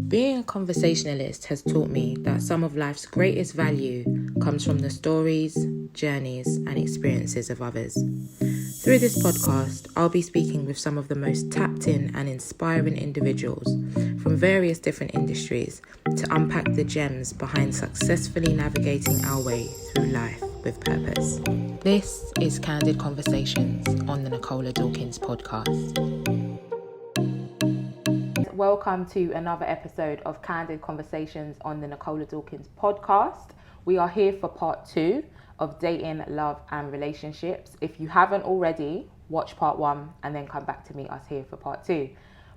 Being a conversationalist has taught me that some of life's greatest value comes from the stories, journeys, and experiences of others. Through this podcast, I'll be speaking with some of the most tapped in and inspiring individuals from various different industries to unpack the gems behind successfully navigating our way through life with purpose. This is Candid Conversations on the Nicola Dawkins podcast. Welcome to another episode of Candid Conversations on the Nicola Dawkins podcast. We are here for part 2 of dating, love and relationships. If you haven't already, watch part 1 and then come back to meet us here for part 2.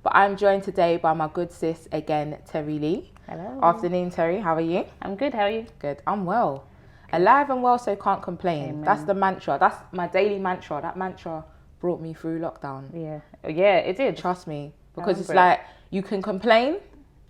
But I'm joined today by my good sis again, Terri-Lee. Hello. Afternoon, Terri. How are you? I'm good. How are you? Good. I'm well. Alive and well, so can't complain. Amen. That's the mantra. That's my daily mantra. That mantra brought me through lockdown. Yeah, it did. Trust me. Because it's like, you can complain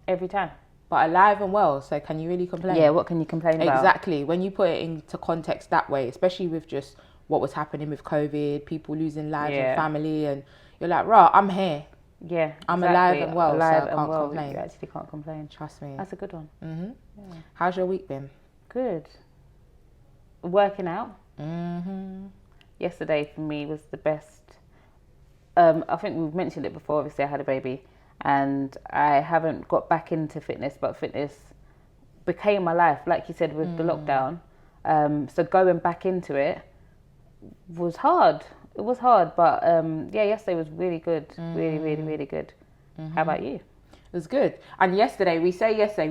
every time, but alive and well, so can you really complain? Yeah, what can you complain about? Exactly. When you put it into context that way, especially with just what was happening with COVID, people losing lives and family, and you're like, right, I'm here. Yeah, I'm alive and well, alive so I can't complain. You actually can't complain. Trust me. That's a good one. Mm-hmm. Yeah. How's your week been? Good. Working out. Mm-hmm. Yesterday for me was the best. I think we've mentioned it before. Obviously, I had a baby, and I haven't got back into fitness, but fitness became my life, like you said, with the lockdown. So going back into it was hard. It was hard, but yesterday was really good. Really good. How about you? It was good. And yesterday we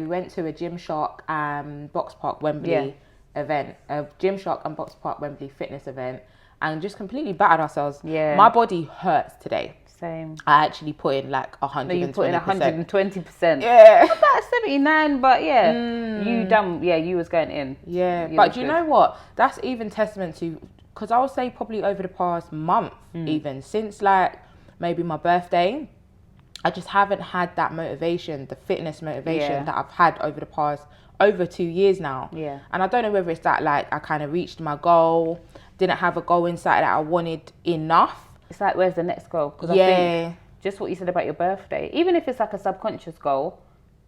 went to a Gymshark Box Park Wembley event, a Gymshark and Box Park Wembley fitness event, and just completely battered ourselves. Yeah. My body hurts today. Same. I actually put in like 120%. No, you put in 120%. Yeah. About 79, but you was going in. Yeah, but do you know what? That's even testament to, because I would say probably over the past month, even since like maybe my birthday, I just haven't had that motivation, the fitness motivation that I've had over the past over 2 years now. Yeah. And I don't know whether it's that like I kind of reached my goal, didn't have a goal in sight that I wanted enough. It's like, where's the next goal? Because I think just what you said about your birthday, even if it's like a subconscious goal,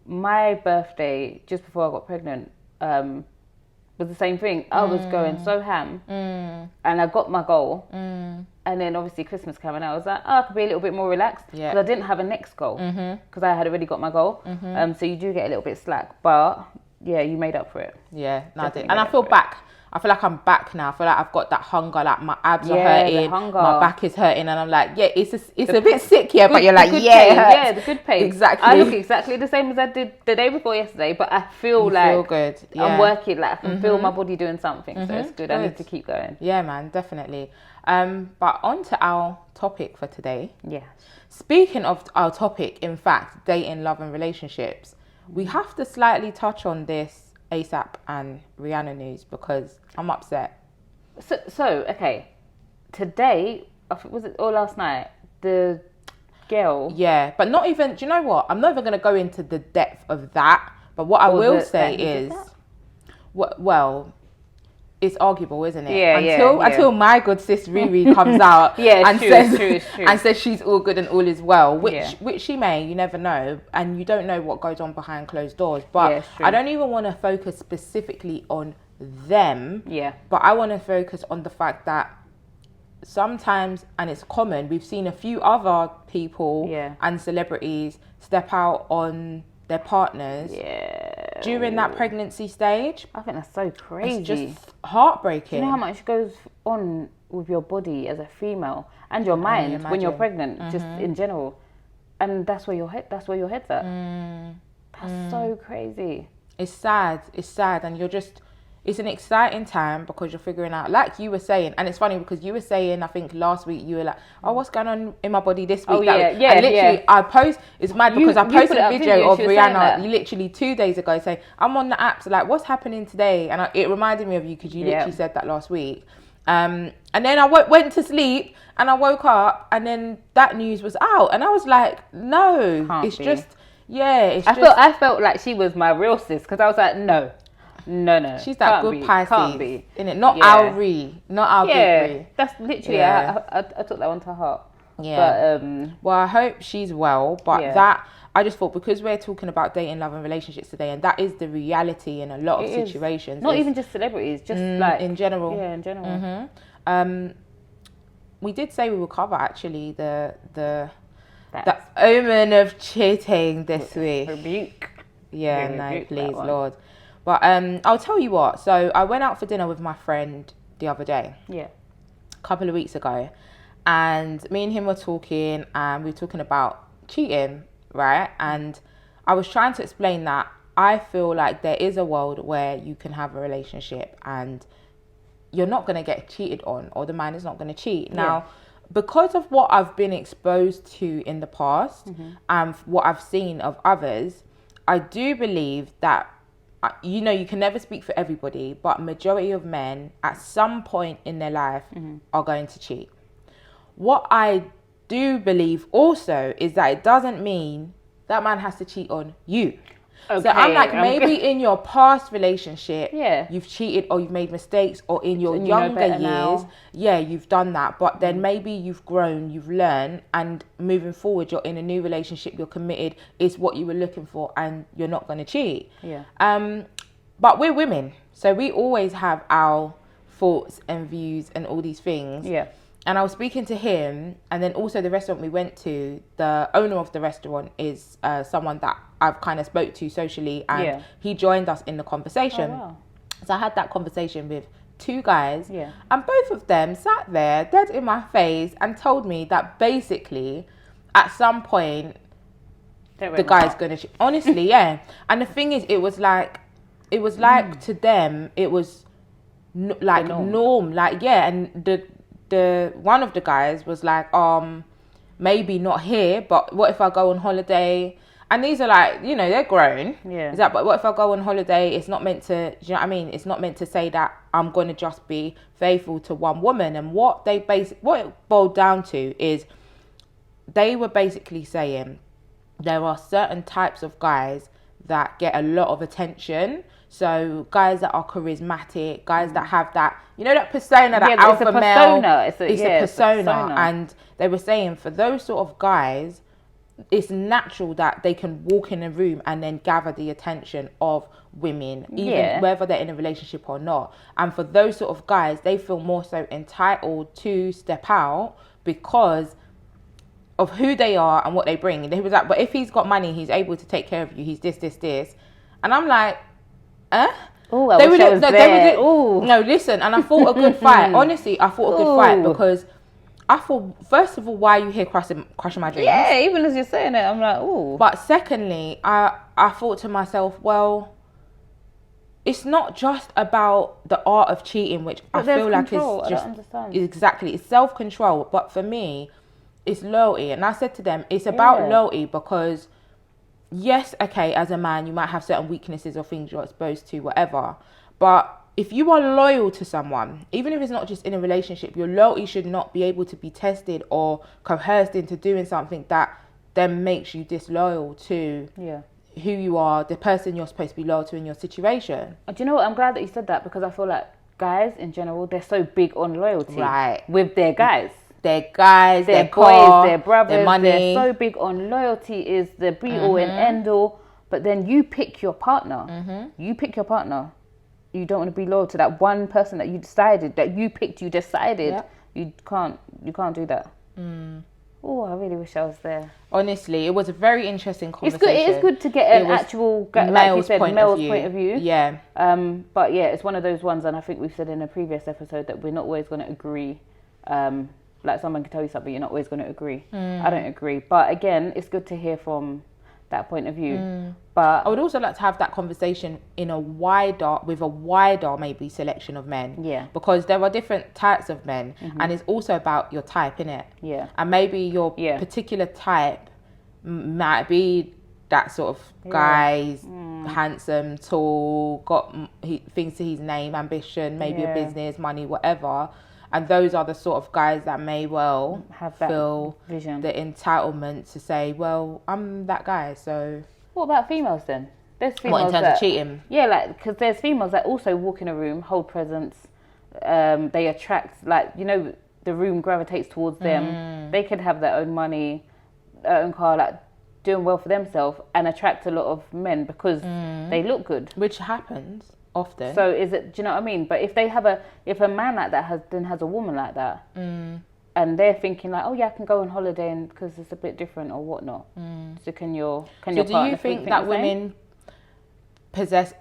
my birthday just before I got pregnant was the same thing. I was going so ham and I got my goal. And then obviously Christmas came and I was like, I could be a little bit more relaxed because I didn't have a next goal because I had already got my goal. So you do get a little bit slack, but yeah, you made up for it. Yeah, no, I did. And I feel back. I feel like I'm back now. I feel like I've got that hunger, like my abs are hurting, my back is hurting, and I'm like, it's a bit sick here, but you're like, the good pain. Exactly. I look exactly the same as I did the day before yesterday, but I feel good. Yeah. I'm working, like I can feel my body doing something, so it's good. I need to keep going. Yeah, man, definitely. But on to our topic for today. Yeah. Speaking of our topic, in fact, dating, love and relationships, we have to slightly touch on this ASAP and Rihanna news because I'm upset. So okay, today, was it or last night, the girl... Yeah, but not even, do you know what? I'm not even going to go into the depth of that, but what I will say is, well, it's arguable, isn't it? Until my good sis Riri comes out and says she's all good and all is well, which she may, you never know, and you don't know what goes on behind closed doors. But I don't even want to focus specifically on them. Yeah. But I want to focus on the fact that sometimes, and it's common, we've seen a few other people and celebrities step out on their partners during that pregnancy stage. I think that's so crazy. It's just heartbreaking. Do you know how much goes on with your body as a female and your mind when you're pregnant, just in general? And that's where your head's at. That's so crazy. It's sad, and it's an exciting time because you're figuring out, like you were saying, and it's funny because you were saying, I think last week you were like, oh, what's going on in my body this week? I post, it's mad because I posted a video of Rihanna literally 2 days ago saying, I'm on the apps, like, what's happening today? And it reminded me of you because you literally said that last week. And then I went to sleep and I woke up and then that news was out and I was like, no, I felt like she was my real sis because I was like, no. She's that good Pisces, innit? Not our good Ree. That's literally, I took that one to heart. Yeah. But, well, I hope she's well, but that I just thought, because we're talking about dating, love and relationships today, and that is the reality in a lot of situations. Not even just celebrities, just like in general. Yeah, in general. We did say we would cover actually the omen of cheating this week. Rebuke. Yeah, no, please, Lord. But I'll tell you what. So I went out for dinner with my friend the other day. Yeah. A couple of weeks ago, and me and him were talking, and we were talking about cheating, right? And I was trying to explain that I feel like there is a world where you can have a relationship and you're not going to get cheated on, or the man is not going to cheat. Now, because of what I've been exposed to in the past and what I've seen of others, I do believe that, you know, you can never speak for everybody, but majority of men at some point in their life are going to cheat. What I do believe also is that it doesn't mean that man has to cheat on you. Okay, so I'm like, maybe in your past relationship, you've cheated or you've made mistakes, or in your younger years, you've done that. But then maybe you've grown, you've learned, and moving forward, you're in a new relationship, you're committed, it's what you were looking for, and you're not going to cheat. Yeah. But we're women, so we always have our thoughts and views and all these things. Yeah. And I was speaking to him, and then also the restaurant we went to, the owner of the restaurant is someone that I've kind of spoke to socially, and he joined us in the conversation. Oh, wow. So I had that conversation with two guys, and both of them sat there dead in my face and told me that basically at some point the guy's going to honestly, yeah. And the thing is, it was like to them it was like norm, like, yeah. And the one of the guys was like, maybe not here, but what if I go on holiday? And these are like, you know, they're grown. Yeah. Is that, but what if I go on holiday? It's not meant to, do you know what I mean? It's not meant to say that I'm going to just be faithful to one woman. And what it boiled down to is they were basically saying there are certain types of guys that get a lot of attention. So guys that are charismatic, guys that have that, you know, that persona, that alpha male. It's a persona. And they were saying for those sort of guys, it's natural that they can walk in a room and then gather the attention of women, even whether they're in a relationship or not. And for those sort of guys, they feel more so entitled to step out because of who they are and what they bring. And he was like, but if he's got money, he's able to take care of you. He's this. And I'm like, Oh, no, listen. And I fought a good fight. Honestly, I fought a good fight because I thought, first of all, why are you here crushing my dreams? Yeah, even as you're saying it, I'm like, ooh. But secondly, I thought to myself, well, it's not just about the art of cheating, which I feel like is just exactly, it's self-control. But for me, it's loyalty. And I said to them, it's about loyalty because yes, okay, as a man, you might have certain weaknesses or things you're exposed to, whatever. But if you are loyal to someone, even if it's not just in a relationship, your loyalty should not be able to be tested or coerced into doing something that then makes you disloyal to who you are, the person you're supposed to be loyal to in your situation. Do you know what? I'm glad that you said that because I feel like guys in general, they're so big on loyalty with their guys. Their guys, their boys, their brothers, their money. They're so big on loyalty is the be all and end all. But then you pick your partner. You pick your partner. You don't want to be loyal to that one person that you decided, that you picked, you decided. Yep. You can't do that. Oh, I really wish I was there. Honestly, it was a very interesting conversation. It is good to get an actual, like you said, male's point of view. Yeah. But yeah, it's one of those ones, and I think we've said in a previous episode that we're not always going to agree. Like someone can tell you something, you're not always going to agree. I don't agree. But again, it's good to hear from that point of view. But I would also like to have that conversation with a wider maybe selection of men. Yeah. Because there are different types of men, and it's also about your type, innit? Yeah. And maybe your particular type might be that sort of guy, handsome, tall, got things to his name, ambition, maybe a business, money, whatever. And those are the sort of guys that may well have that feel vision, the entitlement to say, well, I'm that guy, so... What about females then? There's females in terms of cheating? Yeah, like, because there's females that also walk in a room, hold presence, they attract, like, you know, the room gravitates towards them. They could have their own money, their own car, like, doing well for themselves and attract a lot of men because they look good, which happens often. So do you know what I mean? But if a man like that has a woman like that, and they're thinking like, oh yeah, I can go on holiday and because it's a bit different or whatnot. So can your partner do you think that women possess?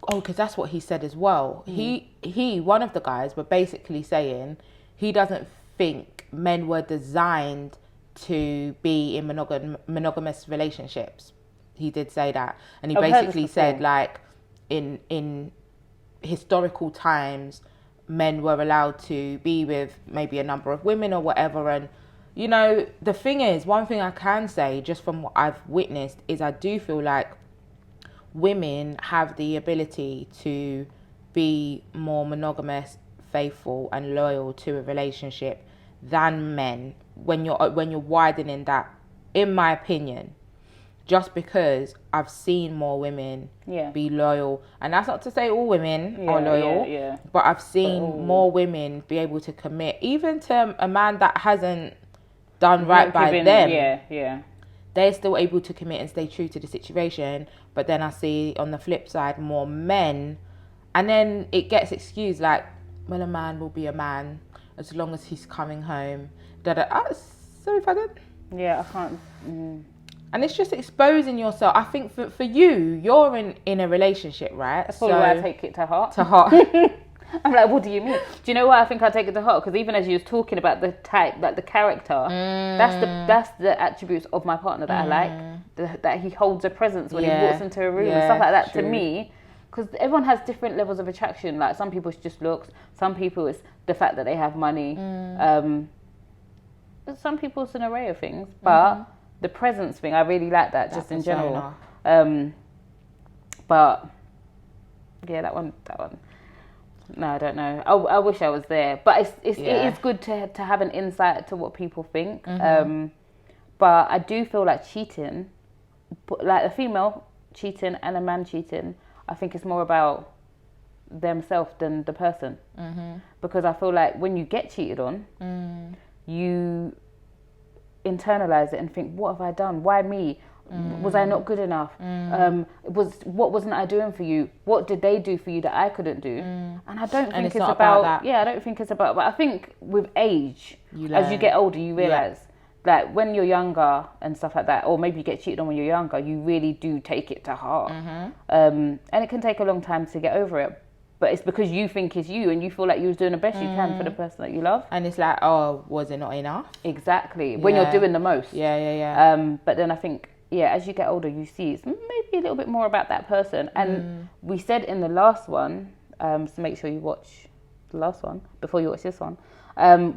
Oh, because that's what he said as well. He one of the guys were basically saying he doesn't think men were designed to be in monogamous relationships. He did say that, and he basically said like in historical times men were allowed to be with maybe a number of women or whatever. And you know, the thing is, one thing I can say just from what I've witnessed is I do feel like women have the ability to be more monogamous, faithful and loyal to a relationship than men when you're widening that, in my opinion, just because I've seen more women be loyal. And that's not to say all women are loyal, but I've seen more women be able to commit, even to a man that hasn't done right by them. They're still able to commit and stay true to the situation. But then I see on the flip side more men, and then it gets excused like, well, a man will be a man as long as he's coming home. Sorry if I did. Yeah, I can't. And it's just exposing yourself. I think for you, you're in a relationship, right? That's probably why I take it to heart. I'm like, what do you mean? Do you know why I think I take it to heart? Because even as you was talking about the type, like the character, that's the attributes of my partner that I like. That he holds a presence when he walks into a room and stuff like that. True. To me, because everyone has different levels of attraction. Like some people it's just looks, some people it's the fact that they have money. Some people it's an array of things, but the presence thing, I really like that. Just in general. But yeah, that one. No, I don't know. I wish I was there, but it is good to have an insight to what people think. But I do feel like cheating, like a female cheating and a man cheating, I think it's more about themselves than the person. Because I feel like when you get cheated on, you internalize it and think, what have I done? Why me? Was I not good enough? What wasn't I doing for you? What did they do for you that I couldn't do? And I don't think it's about that. Yeah, I don't think it's about. But I think with age, as you get older, you realize that when you're younger and stuff like that, or maybe you get cheated on when you're younger, you really do take it to heart. And it can take a long time to get over it. But it's because you think it's you and you feel like you was doing the best you can for the person that you love. And it's like, oh, was it not enough? Exactly. When you're doing the most. But then I think, as you get older, you see it's maybe a little bit more about that person. And we said in the last one, so make sure you watch the last one before you watch this one.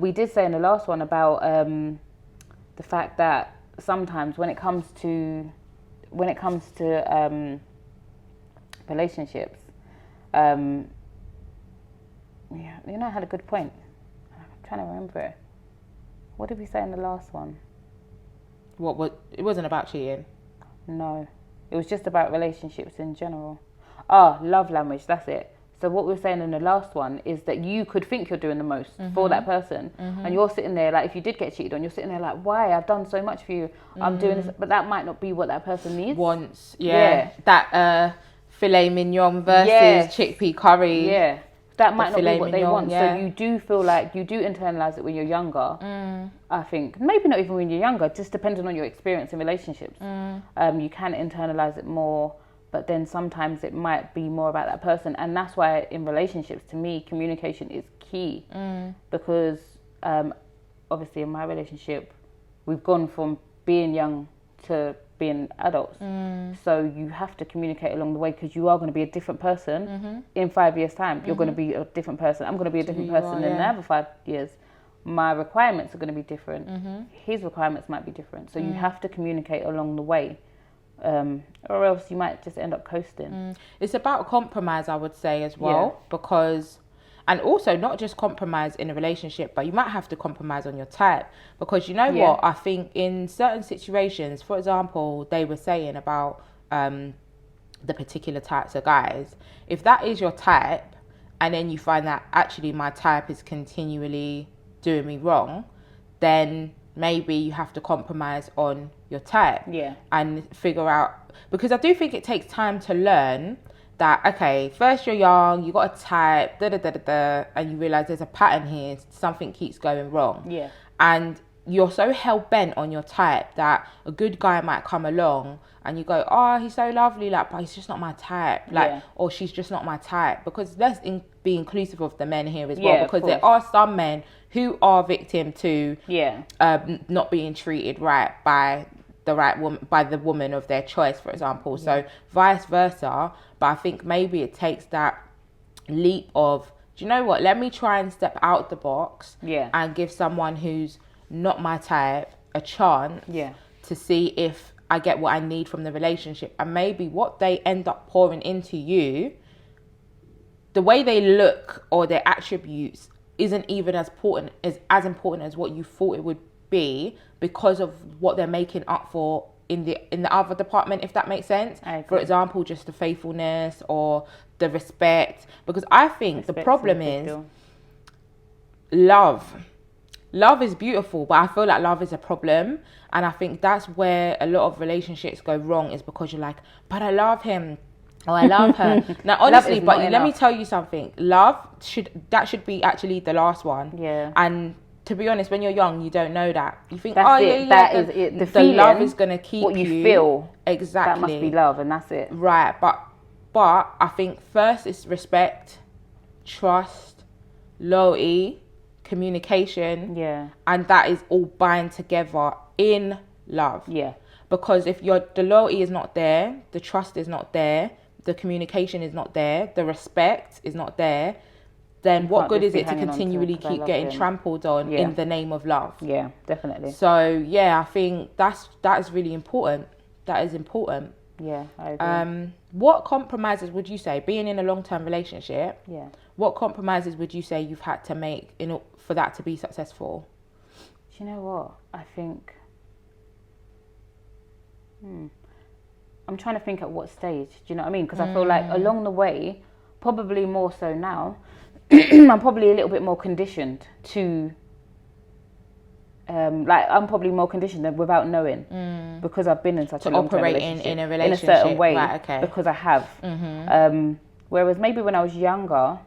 We did say in the last one about the fact that sometimes when it comes to relationships, I had a good point. I'm trying to remember it. What did we say in the last one? It wasn't about cheating. No, it was just about relationships in general. Love language, that's it. So what we were saying in the last one is that you could think you're doing the most for that person, and you're sitting there like, if you did get cheated on, you're sitting there like, why? I've done so much for you. I'm doing this, but that might not be what that person needs. Wants, that filet mignon versus chickpea curry. That might not be what they want. So you do feel like you do internalize it when you're younger. I think maybe not even when you're younger, just depending on your experience in relationships. You can internalize it more, but then sometimes it might be more about that person. And that's why in relationships, to me, communication is key. Because obviously in my relationship, we've gone from being young to being adults. So you have to communicate along the way, because you are going to be a different person in 5 years' time. You're going to be a different person. I'm going to be a different person in another 5 years. My requirements are going to be different. His requirements might be different. So you have to communicate along the way. Or else you might just end up coasting. It's about compromise, I would say, as well, because, and also not just compromise in a relationship, but you might have to compromise on your type, because you know what, I think in certain situations, for example, they were saying about the particular types of guys, if that is your type and then you find that actually my type is continually doing me wrong, then maybe you have to compromise on your type. Yeah. And figure out, because I do think it takes time to learn that, okay, first you're young, you got a type, and you realize there's a pattern here, something keeps going wrong. Yeah. And you're so hell-bent on your type that a good guy might come along and you go, oh, he's so lovely, like, but he's just not my type, like, or she's just not my type. Because let's be inclusive of the men here as well, because there are some men who are victim to not being treated right by the right woman, by the woman of their choice, for example. So vice versa. But I think maybe it takes that leap of, do you know what, let me try and step out the box and give someone who's not my type a chance to see if I get what I need from the relationship. And maybe what they end up pouring into you, the way they look or their attributes isn't even as important as what you thought it would be, because of what they're making up for in the other department, if that makes sense. For example, just the faithfulness or the respect. Because I think the problem is love. Love is beautiful, but I feel like love is a problem. And I think that's where a lot of relationships go wrong, is because you're like, but I love him, or I love her. Now, honestly, but let me tell you something. Love should be actually the last one. Yeah. And to be honest, when you're young, you don't know that. You think, the feeling, love is going to keep what you feel. Exactly. That must be love, and that's it. Right. But I think first it's respect, trust, loyalty, communication. Yeah. And that is all bind together in love. Yeah. Because if the loyalty is not there, the trust is not there, the communication is not there, the respect is not there, then what good is it to continually keep getting trampled on in the name of love? Yeah, definitely. So I think that is really important. That is important. Yeah, I agree. What compromises would you say, being in a long-term relationship? Yeah. What compromises would you say you've had to make for that to be successful? Do you know what? I think I'm trying to think at what stage. Do you know what I mean? Because I feel like along the way, probably more so now, I'm probably a little bit more conditioned to, I'm probably more conditioned than without knowing, because I've been in such a long-term relationship, in a relationship in a certain way, right, okay. Because I have. Whereas maybe when I was younger,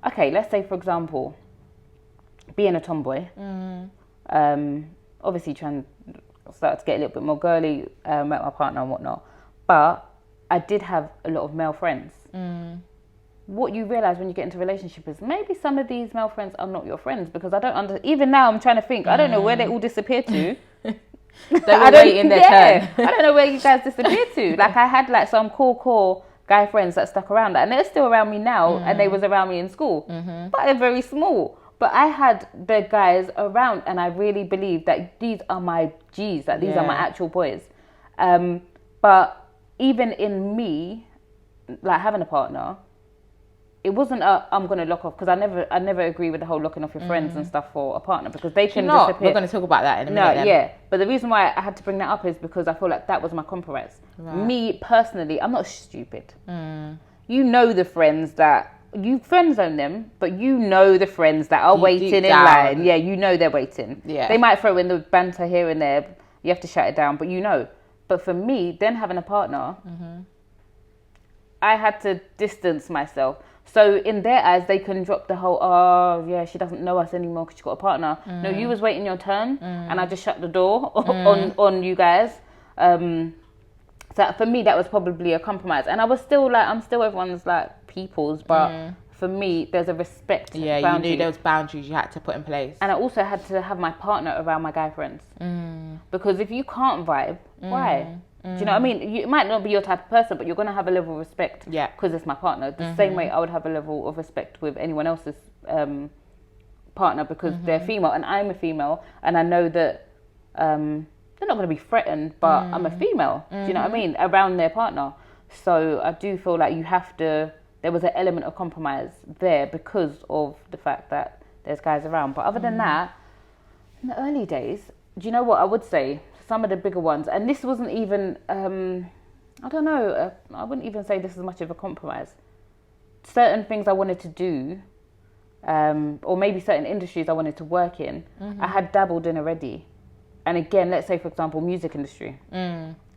okay, let's say for example, being a tomboy, obviously trying to start to get a little bit more girly, met my partner and whatnot, but I did have a lot of male friends. What you realise when you get into a relationship is maybe some of these male friends are not your friends, because even now I'm trying to think, I don't know where they all disappeared to. They were waiting their turn. I don't know where you guys disappeared to. Like, I had like some core guy friends that stuck around, and they're still around me now, and they was around me in school, but they're very small. But I had the guys around, and I really believe that these are my G's, that these are my actual boys. But even in me, like having a partner, it wasn't I'm going to lock off, because I never agree with the whole locking off your friends and stuff for a partner, because they can disappear. We're going to talk about that in a minute. Yeah. But the reason why I had to bring that up is because I feel like that was my compromise. Right. Me personally, I'm not stupid. You know the friends that you friend zone them, but you know the friends that are waiting in line. Yeah, you know they're waiting. Yeah. They might throw in the banter here and there. You have to shut it down, but you know. But for me, then having a partner, I had to distance myself. So in their eyes, they can drop the whole, oh, yeah, she doesn't know us anymore because she got a partner. No, you was waiting your turn, and I just shut the door on you guys. So for me, that was probably a compromise. And I was still like, I'm still everyone's like people's, but for me, there's a respect boundary. You knew there was boundaries you had to put in place. And I also had to have my partner around my guy friends. Because if you can't vibe, why? Do you know what I mean? It might not be your type of person, but you're going to have a level of respect because it's my partner. The same way I would have a level of respect with anyone else's partner, because they're female and I'm a female, and I know that they're not going to be threatened, but I'm a female. Do you know what I mean? Around their partner. So I do feel like there was an element of compromise there because of the fact that there's guys around. But other than that, in the early days, do you know what I would say? Some of the bigger ones, and this wasn't even, I don't know, I wouldn't even say this is much of a compromise. Certain things I wanted to do, or maybe certain industries I wanted to work in, I had dabbled in already. And again, let's say, for example, music industry.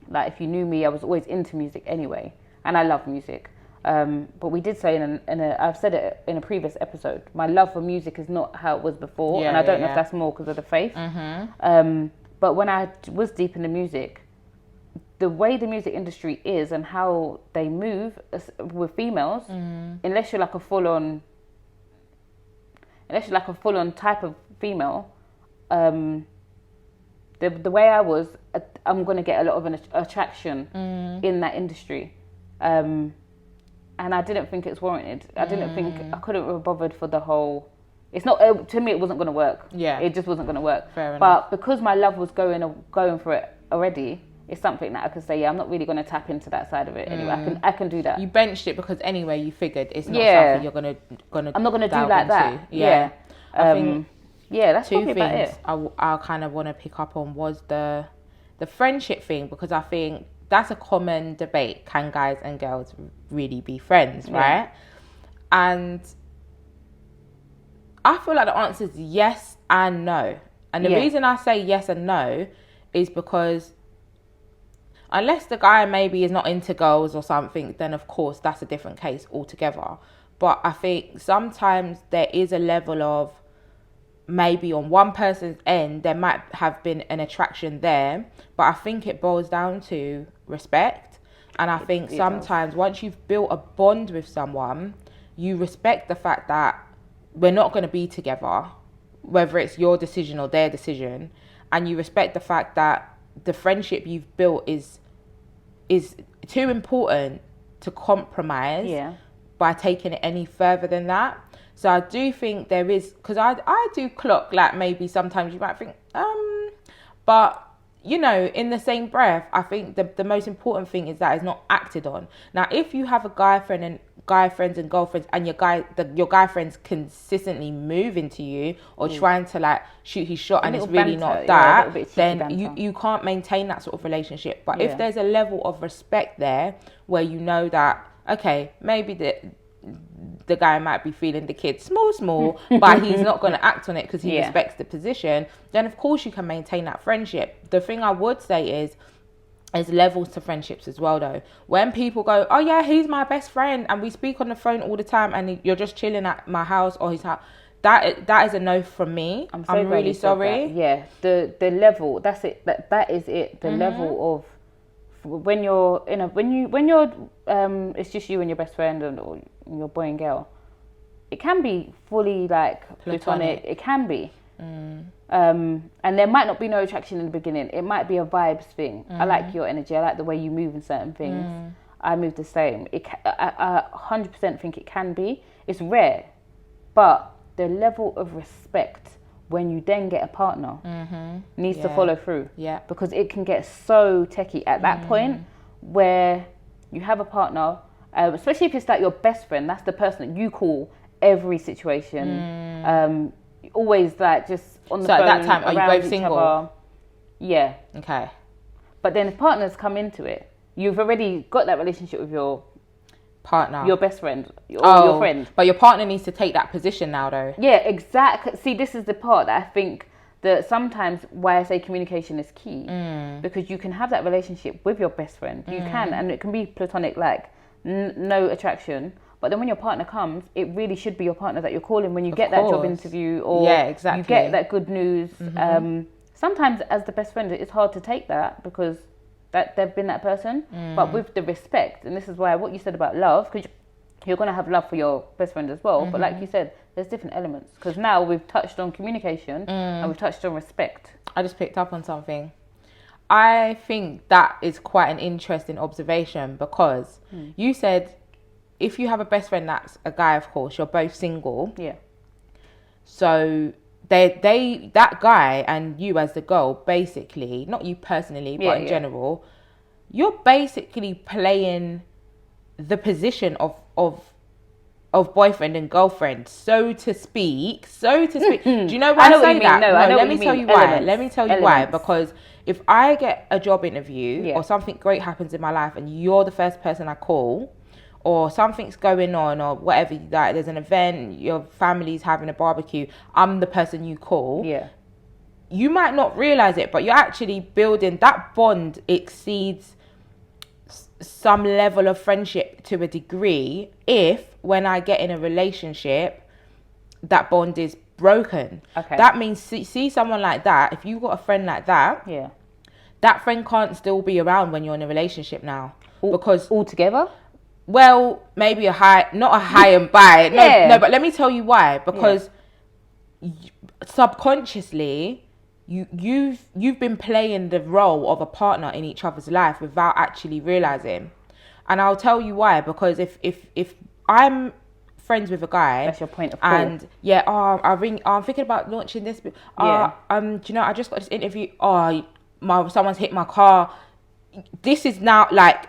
Like, if you knew me, I was always into music anyway. And I love music. But we did say I've said it in a previous episode, my love for music is not how it was before. And I don't know if that's more because of the faith. But when I was deep in the music, the way the music industry is and how they move with females, unless you're like a full-on type of female, the way I was, I'm going to get a lot of an attraction in that industry. And I didn't think it's warranted. I didn't think, I couldn't have bothered for the whole, it's not, to me it wasn't going to work. Yeah. It just wasn't going to work. Fair enough. But because my love was going for it already, it's something that I could say, yeah, I'm not really going to tap into that side of it anyway. I can do that. You benched it because anyway you figured it's not something you're gonna. I'm not going to do like that. Yeah. I think that's two probably about things it. I kind of want to pick up on was the friendship thing, because I think that's a common debate. Can guys and girls really be friends, right? And I feel like the answer is yes and no. And the reason I say yes and no is because unless the guy maybe is not into girls or something, then of course that's a different case altogether. But I think sometimes there is a level of, maybe on one person's end, there might have been an attraction there, but I think it boils down to respect. And I think sometimes once you've built a bond with someone, you respect the fact that we're not going to be together, whether it's your decision or their decision. And you respect the fact that the friendship you've built is too important to compromise by taking it any further than that. So I do think there is, because I do clock, like, maybe sometimes you might think, but, you know, in the same breath, I think the most important thing is that it's not acted on. Now, if you have a guy friends and girlfriends, and your guy friends consistently move into you or trying to like shoot his shot and it's really not that, then you can't maintain that sort of relationship. But if there's a level of respect there where you know that, okay, maybe the guy might be feeling the kid small, but he's not going to act on it because he respects the position, then of course you can maintain that friendship. The thing I would say is levels to friendships as well, though. When people go, oh yeah, he's my best friend and we speak on the phone all the time and you're just chilling at my house or his house, that is a no from me. I'm really sorry. Yeah, the level, that's it. That is it. The level of when you're it's just you and your best friend or your boy and girl, it can be fully like platonic. It can be. And there might not be no attraction in the beginning. It might be a vibes thing. I like your energy. I like the way you move in certain things. I move the same. I 100% think it can be. It's rare, but the level of respect when you then get a partner needs to follow through. Yeah, because it can get so techie at that point where you have a partner, especially if it's like your best friend. That's the person that you call every situation. Always like just on the phone. So at that time, are you both single? Other. Yeah. Okay. But then if partners come into it, you've already got that relationship with your partner, your best friend, or your friend. But your partner needs to take that position now, though. Yeah, exactly. See, this is the part that I think that sometimes why I say communication is key, because you can have that relationship with your best friend. You can, and it can be platonic, like no attraction. But then when your partner comes, it really should be your partner that you're calling when you get that job interview or you get that good news. Sometimes as the best friend, it's hard to take that because that they've been that person. But with the respect, and this is why what you said about love, because you're going to have love for your best friend as well. But like you said, there's different elements. Because now we've touched on communication and we've touched on respect. I just picked up on something. I think that is quite an interesting observation because you said, if you have a best friend that's a guy, of course, you're both single. Yeah. So that guy and you as the girl, basically, not you personally, but in general, you're basically playing the position of boyfriend and girlfriend, so to speak. Do you know why I say that? No, let me tell you why. Let me tell you why. Because if I get a job interview or something great happens in my life and you're the first person I call, or something's going on or whatever, like there's an event, your family's having a barbecue, I'm the person you call. Yeah. You might not realize it, but you're actually building that bond exceeds some level of friendship to a degree if when I get in a relationship that bond is broken. Okay. That means see someone like that, if you've got a friend like that, yeah, that friend can't still be around when you're in a relationship now. Because altogether? Well, maybe not a high and by. No, but let me tell you why. Because subconsciously you've been playing the role of a partner in each other's life without actually realizing. And I'll tell you why. Because if I'm friends with a guy, that's your point of call. And I'm thinking about launching this. Do you know, I just got this interview. Someone's hit my car. This is now like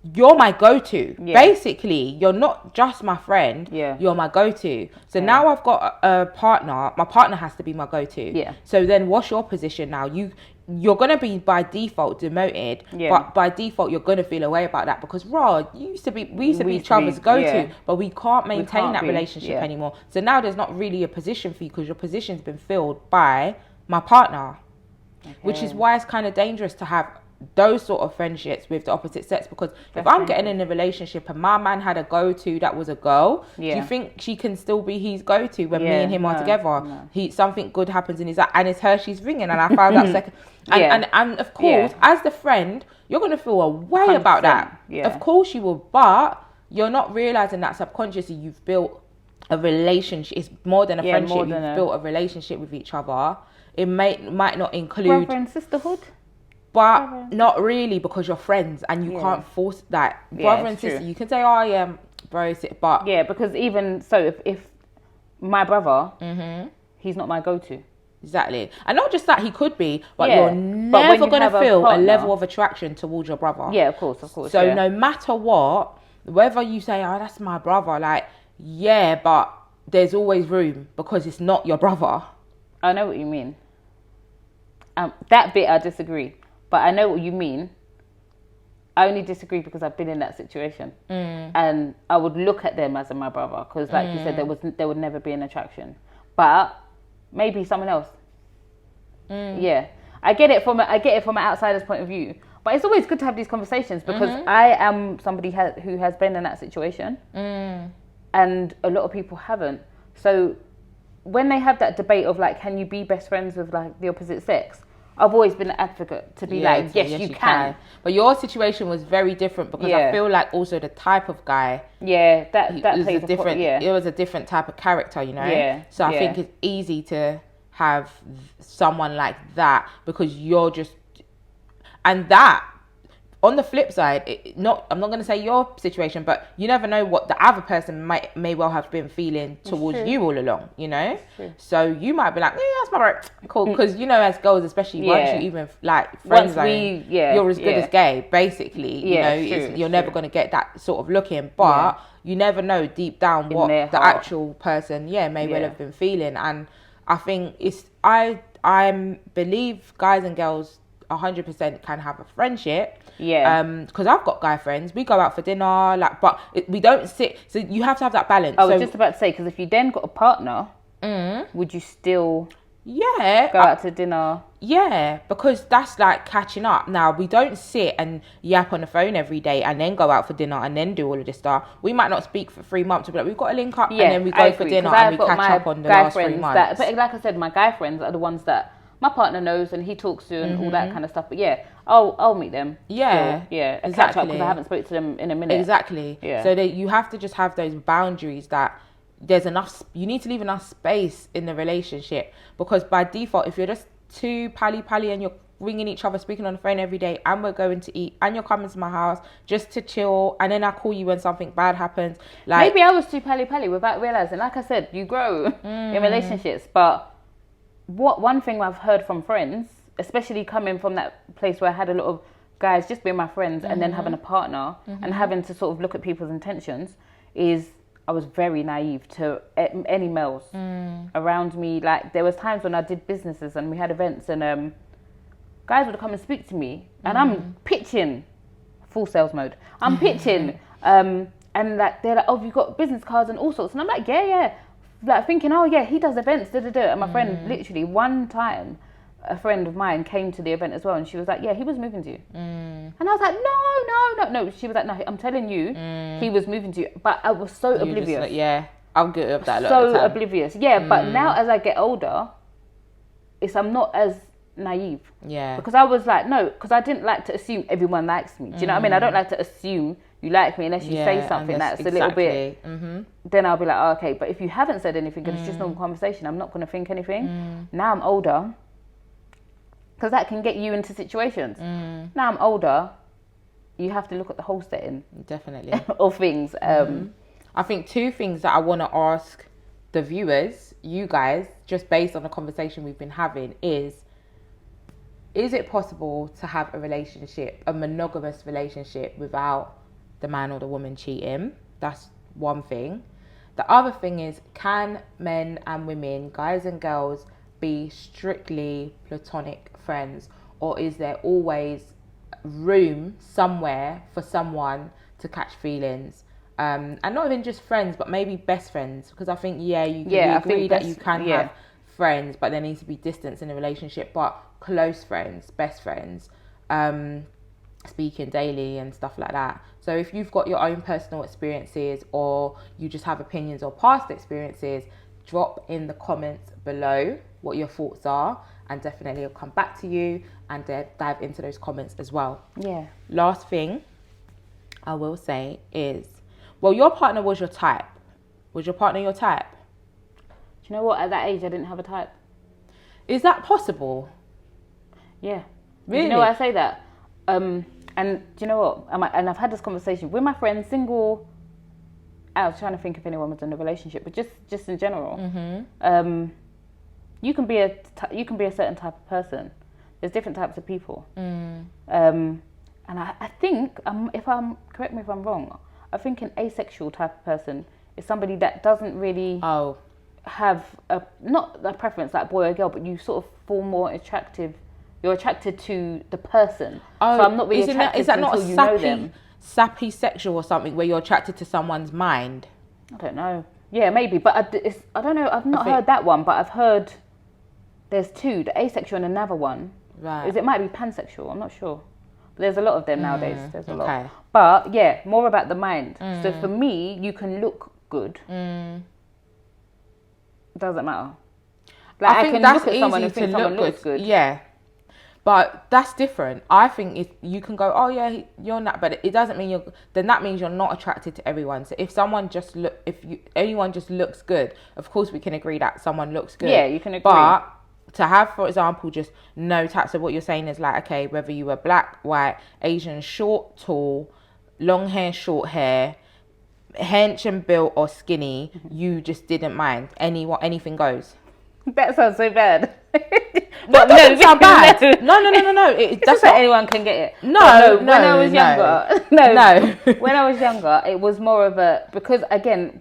you're my go-to. Basically, you're not just my friend. You're my go-to. So now I've got a partner. My partner has to be my go-to. So then what's your position now? You're gonna be by default demoted, but by default you're gonna feel a way about that because we used to be each other's go-to, but we can't maintain that relationship anymore. So now there's not really a position for you because your position's been filled by my partner, which is why it's kind of dangerous to have those sort of friendships with the opposite sex, because if I'm getting in a relationship and my man had a go-to that was a girl, do you think she can still be his go-to when me and him are together? No. Something good happens in his life and it's her she's ringing, and I found out second. And of course, as the friend, you're going to feel a way 100%. About that. Of course you will, but you're not realizing that subconsciously you've built a relationship. It's more than a friendship. You've built a relationship with each other. It might not include brother and sisterhood, but not really, because you're friends and you can't force that. Brother and sister, you can say, oh yeah, bro, but because even so, if my brother, he's not my go-to. Exactly. And not just that, he could be, but you're never going to feel a level of attraction towards your brother. Yeah, of course. So no matter what, whether you say, oh, that's my brother, like, but there's always room because it's not your brother. I know what you mean. That bit I disagree, but I know what you mean. I only disagree because I've been in that situation, and I would look at them as my brother because, like you said, there would never be an attraction, but maybe someone else. I get it from an outsider's point of view, but it's always good to have these conversations because I am somebody who has been in that situation, and a lot of people haven't. So when they have that debate of like, can you be best friends with like the opposite sex? I've always been an advocate to be yes, you can. But your situation was very different because I feel like also the type of guy. That plays a different. It was a different type of character, you know. So I think it's easy to have someone like that because you're just, and that. On the flip side, I'm not going to say your situation, but you never know what the other person may well have been feeling towards you all along, you know? So you might be like, that's my right, cool. Because, you know, as girls, especially once you even, like, friend zone, you're as good as gay, basically. You know, you're never going to get that sort of looking, but you never know deep down what the actual person, may well have been feeling. And I think I believe guys and girls 100% can have a friendship. Because I've got guy friends. We go out for dinner, but we don't sit. So you have to have that balance. I was just about to say, because if you then got a partner, would you still go out to dinner? Yeah, because that's like catching up. Now, we don't sit and yap on the phone every day and then go out for dinner and then do all of this stuff. We might not speak for 3 months. We'll be like, we've got to link up and then we go for dinner and we catch up on the last 3 months. But like I said, my guy friends are the ones that my partner knows and he talks to and all that kind of stuff. But I'll meet them. Exactly. Catch up because I haven't spoken to them in a minute. Exactly. So you have to just have those boundaries that there's enough. You need to leave enough space in the relationship, because by default, if you're just too pally and you're ringing each other, speaking on the phone every day, and we're going to eat, and you're coming to my house just to chill, and then I call you when something bad happens. Like, maybe I was too pally without realizing. Like I said, you grow in relationships, but. One thing I've heard from friends, especially coming from that place where I had a lot of guys just being my friends and then having a partner and having to sort of look at people's intentions, is I was very naive to any males around me. Like, there was times when I did businesses and we had events and guys would come and speak to me and I'm pitching full sales mode. I'm pitching And like they're like, oh, you've got business cards and all sorts, and I'm like, yeah, like thinking, oh yeah, he does events, and my friend literally one time, a friend of mine came to the event as well, and she was like, yeah, he was moving to you, and I was like, no. She was like, no, I'm telling you, he was moving to you, but I was so oblivious. Like, yeah, I'm good at that. So oblivious, yeah. But now as I get older, I'm not as naive, because I was like, no, because I didn't like to assume everyone likes me. Do you know what I mean? I don't like to assume you like me unless you say something that's a little bit. Then I'll be like, oh, okay. But if you haven't said anything and it's just normal conversation, I'm not going to think anything. Now I'm older, because that can get you into situations. Now I'm older, you have to look at the whole setting, definitely, of things. I think two things that I want to ask the viewers, you guys, just based on the conversation we've been having, is it possible to have a relationship, a monogamous relationship, without the man or the woman cheating? That's one thing. The other thing is, can men and women, guys and girls, be strictly platonic friends, or is there always room somewhere for someone to catch feelings? And not even just friends, but maybe best friends, because I think we agree that you can have friends, but there needs to be distance in a relationship. But close friends, best friends, speaking daily and stuff like that. So if you've got your own personal experiences, or you just have opinions or past experiences, drop in the comments below what your thoughts are, and definitely I'll come back to you and dive into those comments as well. Yeah. Last thing I will say is, well, your partner was your type. Was your partner your type? Do you know what? At that age, I didn't have a type. Is that possible? Yeah. Really? Do you know why I say that? And do you know what? And I've had this conversation with my friends, single. I was trying to think if anyone was in a relationship, but just in general, you can be a certain type of person. There's different types of people. And I think, correct me if I'm wrong, I think an asexual type of person is somebody that doesn't really have not a preference like boy or girl, but you sort of feel more attractive. You're attracted to the person. So I'm not really attracted until you know them. Sappy sexual or something, where you're attracted to someone's mind? I don't know. Yeah, maybe, but I don't know. I've not heard that one, but I've heard there's two: the asexual and another one. Right. It might be pansexual. I'm not sure. But there's a lot of them nowadays. There's a lot. But yeah, more about the mind. So for me, you can look good. Doesn't matter. Like I can look at someone and think someone looks good. Yeah. But that's different. I think if you can go, oh yeah, you're not, but it doesn't mean then that means you're not attracted to everyone. So if anyone just looks good, of course we can agree that someone looks good. Yeah, you can agree. But to have, for example, just no types of what you're saying is like, okay, whether you were black, white, Asian, short, tall, long hair, short hair, hench and built or skinny, you just didn't mind. Anything goes. That sounds so bad. No, doesn't sound bad. No. That's just that anyone can get it. No. When I was younger, when I was younger, it was more of because I didn't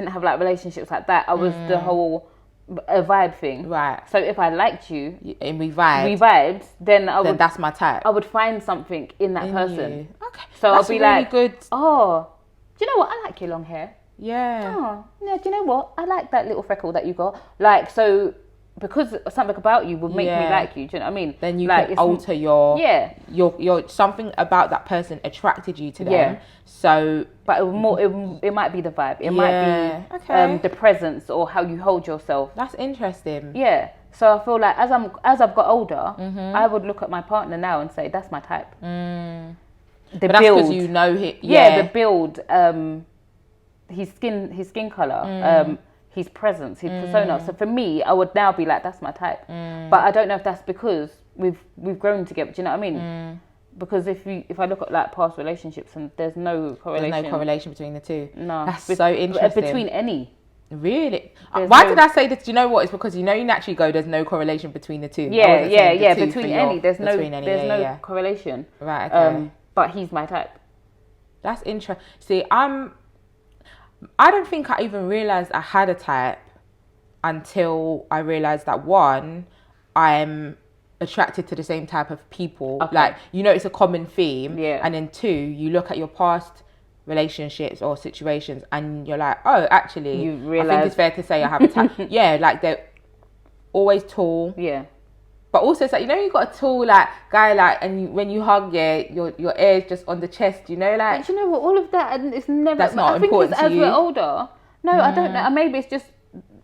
have like relationships like that. I was the whole vibe thing. Right. So if I liked you and we vibed, then that's my type. I would find something in that person. You. Okay. So that's I'll be really like, good. Oh, do you know what? I like your long hair. Yeah. Oh, yeah. Do you know what? I like that little freckle that you got. Like, so because something about you would make me like you. Do you know what I mean? Then you can alter your something about that person attracted you to them. Yeah. So, but it might be the vibe. It might be the presence or how you hold yourself. That's interesting. Yeah. So I feel like as I've got older, I would look at my partner now and say that's my type. But that's because you know him. Yeah. The build. His skin color, his presence, his persona. So for me, I would now be like, that's my type. But I don't know if that's because we've grown together. Do you know what I mean? Because if I look at like past relationships, and there's no correlation. There's no correlation between the two. No, that's so interesting. Between any. Really? Why did I say this? Do you know what? It's because you naturally go, there's no correlation between the two. Yeah. Between any, there's no correlation. Right. Okay. But he's my type. That's interesting. See, I don't think I even realised I had a type until I realised that one, I'm attracted to the same type of people. Okay. Like, you know, it's a common theme. Yeah. And then 2, you look at your past relationships or situations and you're like, oh, actually, you realize... I think it's fair to say I have a type. Yeah, like they're always tall. Yeah. But also it's like, you know, you got a tall like guy, like, and when you hug, your ear is just on the chest, you know, like. But you know what? All of that, and it's never. That's not important to you. I think it's as we're older. No, I don't know. Maybe it's just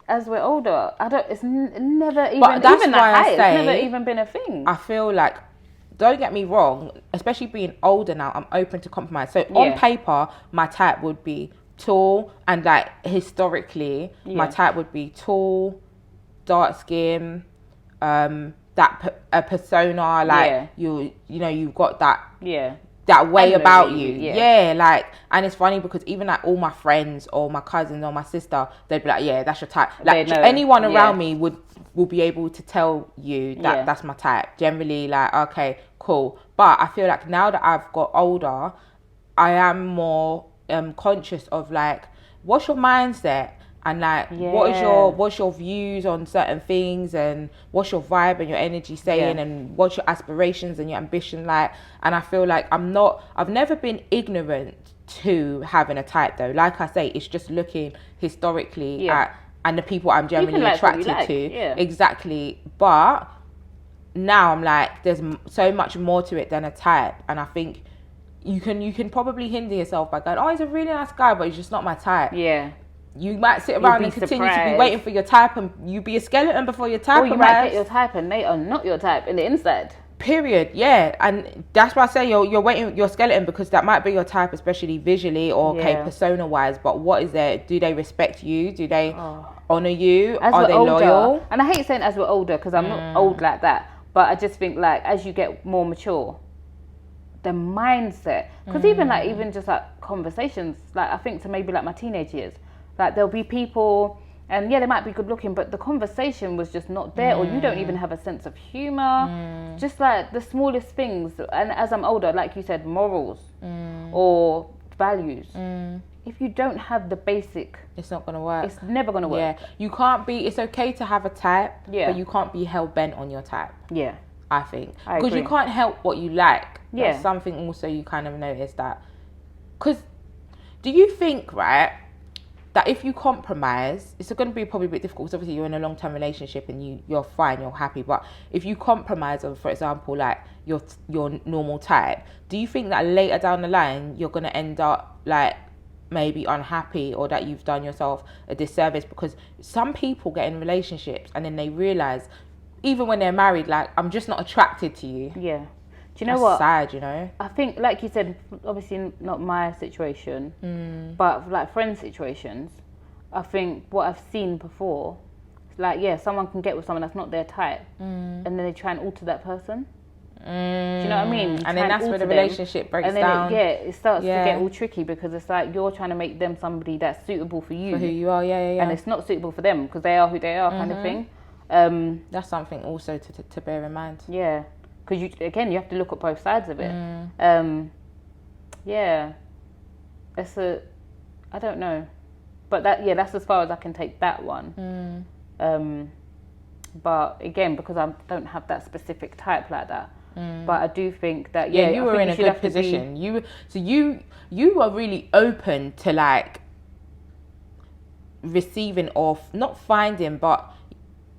as we're older. I don't. It's never even. But that's even why I say, it's never even been a thing. I feel like, don't get me wrong, especially being older now, I'm open to compromise. So on paper, my type would be tall, and like historically, my type would be tall, dark skin, a persona, like you know, you've got that that way about you. Yeah, like, and it's funny because even like all my friends or my cousins or my sister, they'd be like, yeah, that's your type. Like anyone around me will be able to tell you that that's my type. Generally, like, okay, cool. But I feel like now that I've got older, I am more conscious of like, what's your mindset? And like, what's your views on certain things, and what's your vibe and your energy saying, and what's your aspirations and your ambition like? And I feel like I've never been ignorant to having a type though. Like I say, it's just looking historically at, and the people I'm generally attracted to. Yeah. Exactly. But now I'm like, there's so much more to it than a type. And I think you can probably hinder yourself by going, oh, he's a really nice guy, but he's just not my type. Yeah. You might sit around and continue to be waiting for your type, and you be a skeleton before your type arrives. Or you might get your type and they are not your type in the inside. Period. Yeah. And that's why I say you're waiting your skeleton, because that might be your type, especially visually or persona wise. But what is there? Do they respect you? Do they honor you? Are they loyal? And I hate saying as we're older, because I'm not old like that. But I just think like as you get more mature, the mindset, because even just like conversations, like I think to maybe like my teenage years, like there'll be people, and they might be good looking, but the conversation was just not there, or you don't even have a sense of humor. Just like the smallest things. And as I'm older, like you said, morals or values. If you don't have the basic, it's not gonna work. It's never gonna work. Yeah, you can't be. It's okay to have a type, but you can't be hell bent on your type. Yeah, I think, because you can't help what you like. Yeah, that's something also you kind of notice that. Because do you think, right, that if you compromise, it's going to be probably a bit difficult, because obviously you're in a long-term relationship and you're fine, you're happy. But if you compromise on, for example, like your normal type, do you think that later down the line you're going to end up like maybe unhappy, or that you've done yourself a disservice? Because some people get in relationships and then they realize, even when they're married, like, I'm just not attracted to you. Yeah. Do you know what? Sad, you know. I think, like you said, obviously not my situation, but like friend situations. I think what I've seen before, like someone can get with someone that's not their type, and then they try and alter that person. Do you know what I mean? And then that's where the relationship breaks down. And then it starts to get all tricky, because it's like you're trying to make them somebody that's suitable for you, for who you are. And it's not suitable for them because they are who they are, kind of thing. That's something also to bear in mind. Yeah. Because you have to look at both sides of it. I don't know, but that's as far as I can take that one. But again, because I don't have that specific type like that, but I do think that you were in a good position. You were really open to like receiving or not finding, but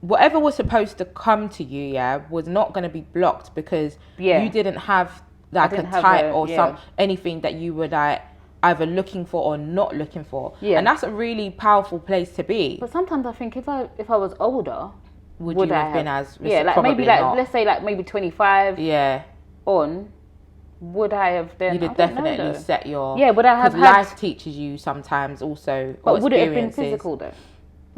whatever was supposed to come to you, was not going to be blocked, because you didn't have like a type or anything that you were like either looking for or not looking for. Yeah. And that's a really powerful place to be. But sometimes I think if I was older, would you have been as like maybe like not. Let's say like maybe 25 on, would I have then? You'd have definitely set your would I have had, life teaches you sometimes also. But would it have been physical though?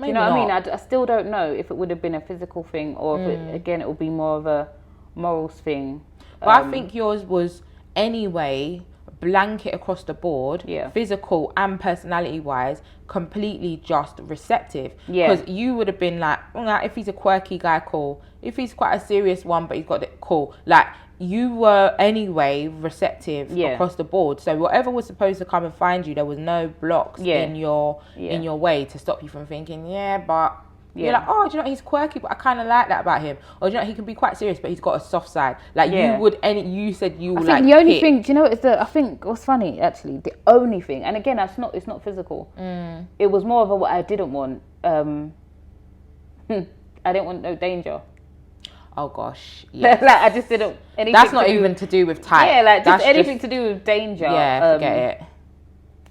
Maybe. Do you know what I mean? I still don't know if it would have been a physical thing, or if it would be more of a morals thing. But I think yours was anyway, blanket across the board, physical and personality wise, completely just receptive. Because you would have been like, if he's a quirky guy, cool. If he's quite a serious one, but he's got it, cool. Like, you were anyway receptive across the board. So whatever was supposed to come and find you, there was no blocks in your way to stop you from thinking, You're like, oh, do you know, he's quirky, but I kind of like that about him. Or do you know, he can be quite serious, but he's got a soft side. Like, you said you I like think the only thing, do you know, I think what's funny, actually, the only thing, and again, it's not physical. It was more of what I didn't want. I didn't want no danger. Oh gosh, yeah. Like, I just didn't. That's not even to do with type. Yeah, like just anything to do with danger. Yeah, forget it.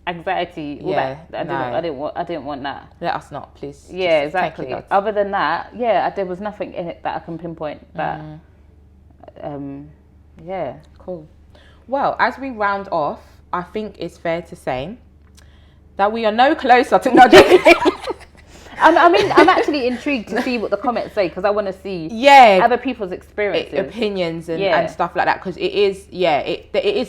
Anxiety. All that. I didn't want that. Let us not, please. Yeah, exactly. Other than that, there was nothing in it that I can pinpoint. That. Yeah. Cool. Well, as we round off, I think it's fair to say that we are no closer to not joking. I mean, I'm actually intrigued to see what the comments say, because I want to see other people's experiences, opinions, and stuff like that. Because it is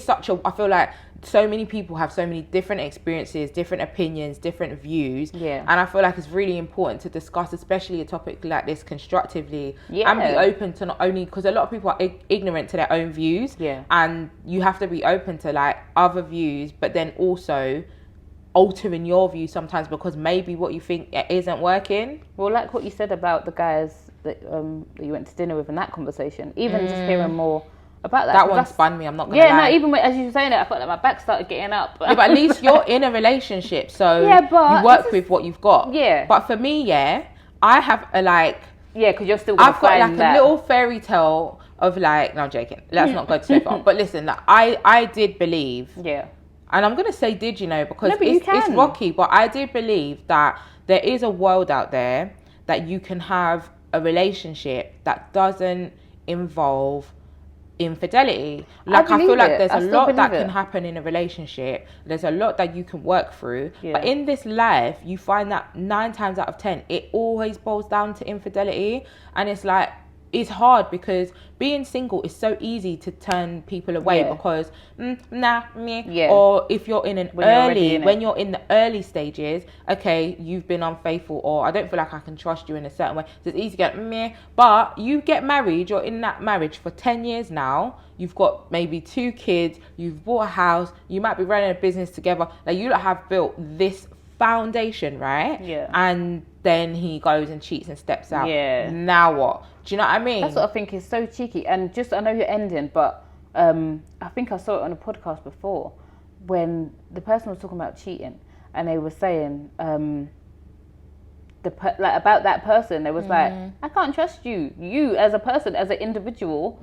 such a. I feel like so many people have so many different experiences, different opinions, different views. Yeah. And I feel like it's really important to discuss, especially a topic like this, constructively, and be open to not only, because a lot of people are ignorant to their own views. Yeah. And you have to be open to like other views, but then also altering your view sometimes because maybe what you think isn't working. Well, like what you said about the guys that you went to dinner with in that conversation, even just hearing more about that. That one spun me, I'm not gonna lie. Yeah, no, even as you were saying it, I felt like my back started getting up. Yeah, but at least you're in a relationship, so you work with what you've got. Yeah. But for me, I have a like... Yeah, because you're still gonna I've got like a little fairy tale of like... No, I'm joking. Let's not go too far. But listen, like, I did believe... Yeah. And I'm going to say did, you know, because it's rocky, but I do believe that there is a world out there that you can have a relationship that doesn't involve infidelity. Like, I feel like there's a lot that can happen in a relationship. There's a lot that you can work through. Yeah. But in this life, you find that 9 times out of 10, it always boils down to infidelity. And it's like, it's hard because being single is so easy to turn people away because or if you're in when you're in the early stages, okay, you've been unfaithful, or I don't feel like I can trust you in a certain way, so it's easy to get meh. But you get married, you're in that marriage for 10 years now, you've got maybe 2 kids, you've bought a house, you might be running a business together, like you have built this foundation, right? Yeah. And then he goes and cheats and steps out. Yeah. Now what? Do you know what I mean? That's what I think is so cheeky. And just, I know you're ending, but I think I saw it on a podcast before when the person was talking about cheating, and they were saying about that person. They was like, I can't trust you. You as a person, as an individual,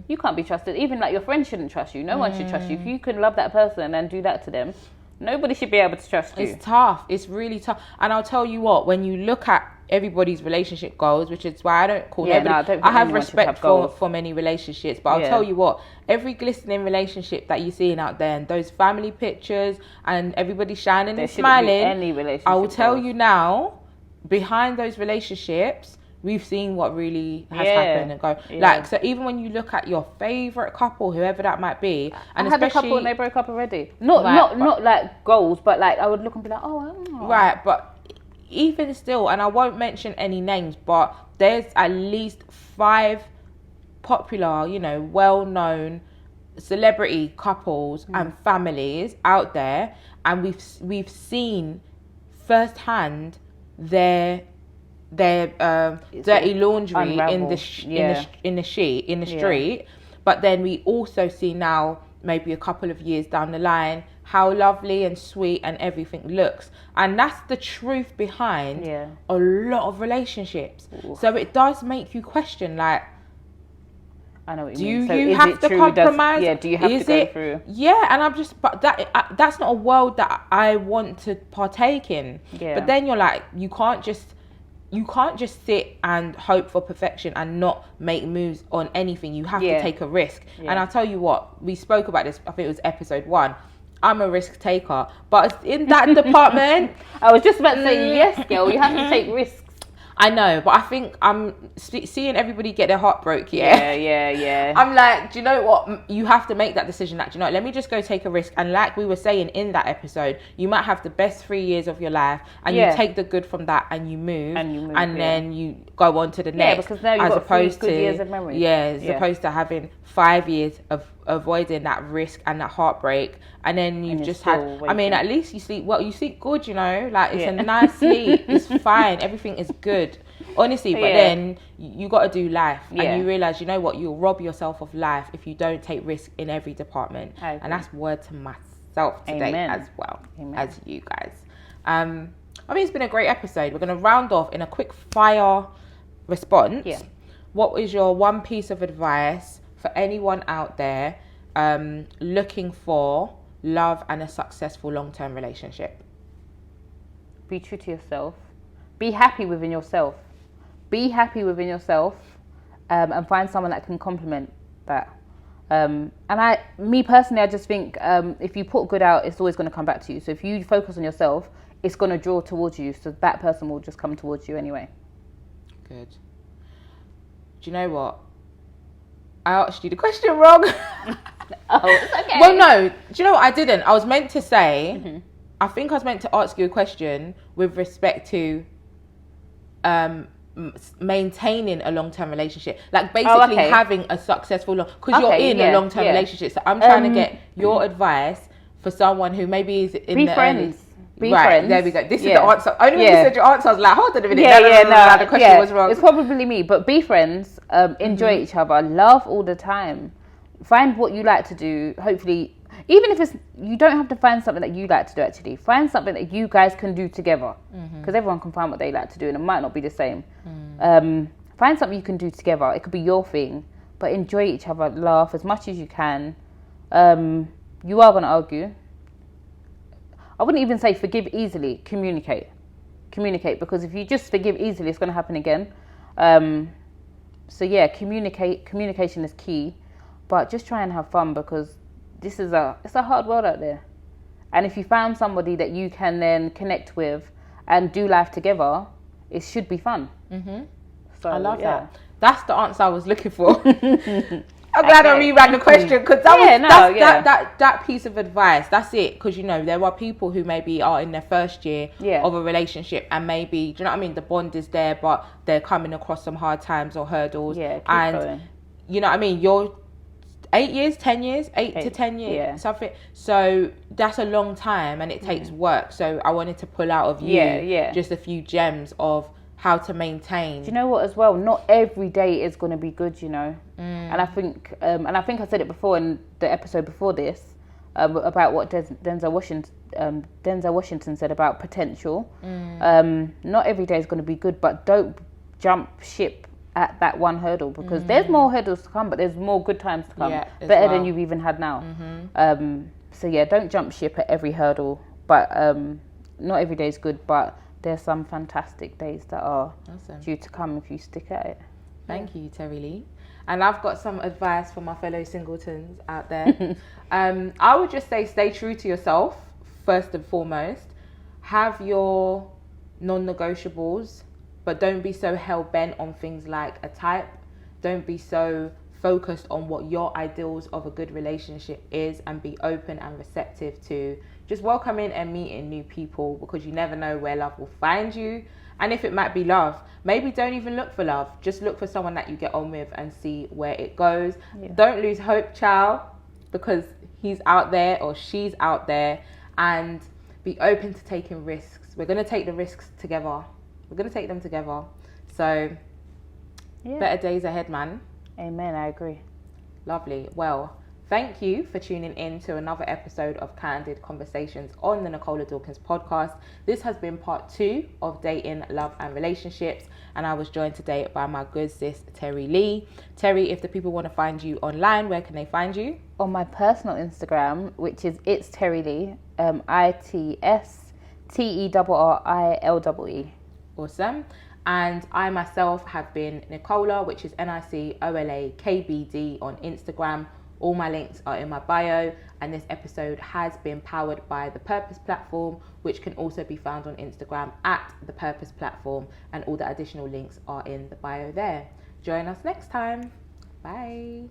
you can't be trusted. Even like your friends shouldn't trust you. No one should trust you. If you can love that person and do that to them, nobody should be able to trust you. It's tough. It's really tough. And I'll tell you what, when you look at everybody's relationship goals, which is why I don't call I have respect for many relationships, but I'll tell you what, every glistening relationship that you're seeing out there, and those family pictures and everybody shining and smiling, I will tell you now, behind those relationships, we've seen what really has happened and go. Like, so even when you look at your favourite couple, whoever that might be, and I had a couple and they broke up already. Not like goals, but like I would look and be like, right, but even still, and I won't mention any names, but there's at least 5 popular, you know, well-known celebrity couples and families out there, and we've seen firsthand their dirty laundry in the street, but then we also see now, maybe a couple of years down the line, how lovely and sweet and everything looks. And that's the truth behind a lot of relationships. Ooh. So it does make you question, like, I know what you mean. So you have to compromise? Do you have to go through? Yeah, and I'm just, but that's not a world that I want to partake in. Yeah. But then you're like, you can't just sit and hope for perfection and not make moves on anything. You have to take a risk. Yeah. And I'll tell you what, we spoke about this, I think it was episode 1. I'm a risk taker. But in that department... I was just about to say, yes, girl, you have to take risks. I know, but I think I'm seeing everybody get their heart broke, Yeah. I'm like, do you know what? You have to make that decision. Like, do you know what? Let me just go take a risk. And like we were saying in that episode, you might have the best 3 years of your life, and you take the good from that, and you move, and then you go on to the next. Yeah, because now you've got 3 good years of memory. Yeah, as opposed to having 5 years of avoiding that risk and that heartbreak, and then you've just had. I mean, at least you sleep well. You sleep good, you know. Like, it's a nice sleep. It's fine. Everything is good. honestly, but then you got to do life, and you realize, you know what, you'll rob yourself of life if you don't take risk in every department. And that's word to myself today as well as you guys. I mean, it's been a great episode. We're going to round off in a quick fire response. What is your one piece of advice for anyone out there looking for love and a successful long-term relationship? Be true to yourself. Be happy within yourself. Be happy within yourself, and find someone that can complement that. And me personally, I just think if you put good out, it's always going to come back to you. So if you focus on yourself, it's going to draw towards you. So that person will just come towards you anyway. Good. Do you know what? I asked you the question wrong. Oh, it's okay. Well, no. Do you know what I didn't? I was meant to say, I think I was meant to ask you a question with respect to maintaining a long-term relationship. Like basically having a successful because you're in a long-term relationship. So I'm trying to get your advice for someone who maybe is in the friends. Be right, friends. There we go. This is the answer. Only when you said your answer, I was like, hold on a minute. No, the question was wrong. It's probably me, but be friends, enjoy each other, laugh all the time. Find what you like to do. Hopefully, even if you don't have to find something that you like to do, actually. Find something that you guys can do together. Because everyone can find what they like to do and it might not be the same. Find something you can do together. It could be your thing, but enjoy each other, laugh as much as you can. You are going to argue. I wouldn't even say forgive easily. Communicate, because if you just forgive easily, it's going to happen again. So yeah, communication is key, but just try and have fun, because it's a hard world out there. And if you found somebody that you can then connect with and do life together, it should be fun. So I love that. That's the answer I was looking for. I'm glad I reran the question, because that piece of advice, that's it. Because, you know, there are people who maybe are in their first year of a relationship, and maybe, do you know what I mean, the bond is there, but they're coming across some hard times or hurdles. Yeah, and going. You know what I mean, you're 8 to 10 years, something. So that's a long time, and it takes work. So I wanted to pull out of you just a few gems of how to maintain. Do you know what, as well? Not every day is going to be good, you know. And I think I said it before in the episode before this about what Denzel Washington said about potential. Not every day is going to be good, but don't jump ship at that one hurdle, because there's more hurdles to come, but there's more good times to come, better than you've even had now. So yeah, don't jump ship at every hurdle, but not every day is good, but there's some fantastic days that are due to come if you stick at it. Thank you, Terri-Lee. And I've got some advice for my fellow singletons out there. I would just say stay true to yourself, first and foremost. Have your non-negotiables, but don't be so hell-bent on things like a type. Don't be so focused on what your ideals of a good relationship is, and be open and receptive to just welcoming and meeting new people, because you never know where love will find you. And if it might be love, maybe don't even look for love. Just look for someone that you get on with and see where it goes. Don't lose hope, child, because he's out there or she's out there, and be open to taking risks. We're going to take the risks together. We're going to take them together. So better days ahead, man. Amen. I agree. Lovely. Well, thank you for tuning in to another episode of Candid Conversations on the Nicola Dawkins podcast. This has been part 2 of Dating, Love and Relationships, and I was joined today by my good sis, Terri-Lee. Terri, if the people want to find you online, where can they find you? On my personal Instagram, which is It's Terri-Lee, ITSTERRILEE. Awesome. And I myself have been Nicola, which is NICOLAKBD on Instagram. All my links are in my bio, and this episode has been powered by The Purpose Platform, which can also be found on Instagram at The Purpose Platform, and all the additional links are in the bio there. Join us next time. Bye.